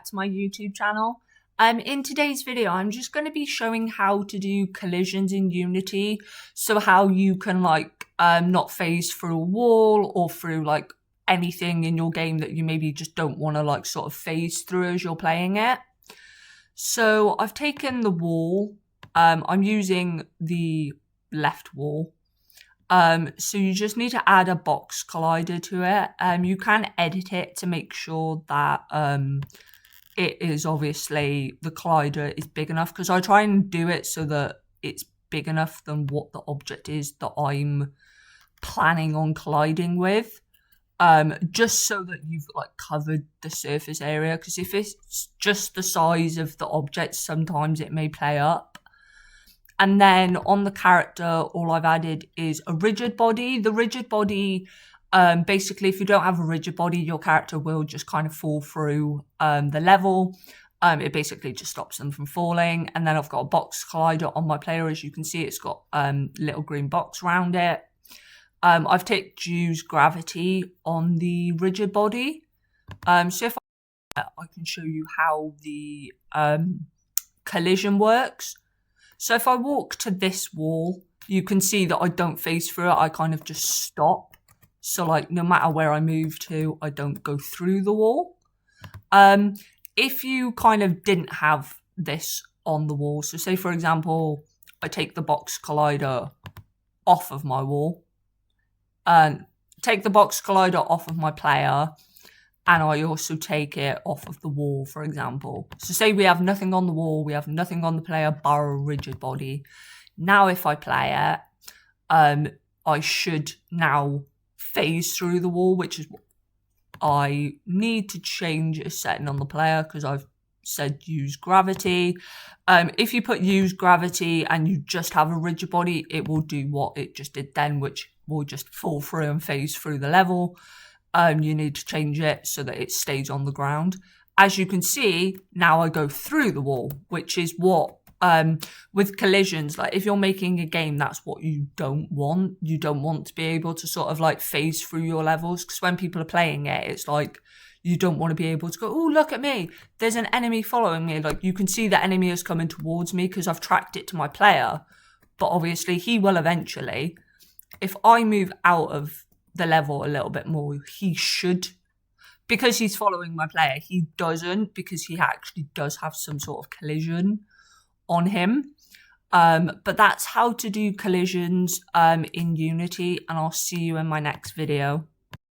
to my YouTube channel. In today's video, I'm just going to be showing how to do collisions in Unity. So how you can not phase through a wall or through anything in your game that you maybe just don't want to sort of phase through as you're playing it. So I've taken the wall. I'm using the left wall. So you just need to add a box collider to it. You can edit it to make sure that it is obviously the collider is big enough, because I try and do it so that it's big enough than what the object is that I'm planning on colliding with. Just so that you've covered the surface area, because if it's just the size of the object, sometimes it may play up. And then on the character, all I've added is a rigid body. The rigid body, basically, if you don't have a rigid body, your character will just kind of fall through the level. It basically just stops them from falling. And then I've got a box collider on my player. As you can see, it's got little green box around it. I've ticked use gravity on the rigid body. So if I can show you how the collision works. So if I walk to this wall, you can see that I don't phase through it. I kind of just stop. So no matter where I move to, I don't go through the wall. If you kind of didn't have this on the wall, so say for example, I take the box collider off of my wall, take the box collider off of my player, and I also take it off of the wall, for example. So say we have nothing on the wall, we have nothing on the player, bar a rigid body. Now if I play it, I should now phase through the wall, which is what I need to change a setting on the player, because I've said use gravity. If you put use gravity and you just have a rigid body, it will do what it just did then, which will just fall through and phase through the level. You need to change it so that it stays on the ground. As you can see, now I go through the wall, which is what, with collisions, if you're making a game, that's what you don't want. You don't want to be able to sort of phase through your levels, because when people are playing it, it's you don't want to be able to go, oh, look at me, there's an enemy following me. You can see the enemy is coming towards me because I've tracked it to my player, but obviously he will eventually. If I move out of the level a little bit more, he should, because he's following my player. He doesn't, because he actually does have some sort of collision on him. But that's how to do collisions in Unity, and I'll see you in my next video.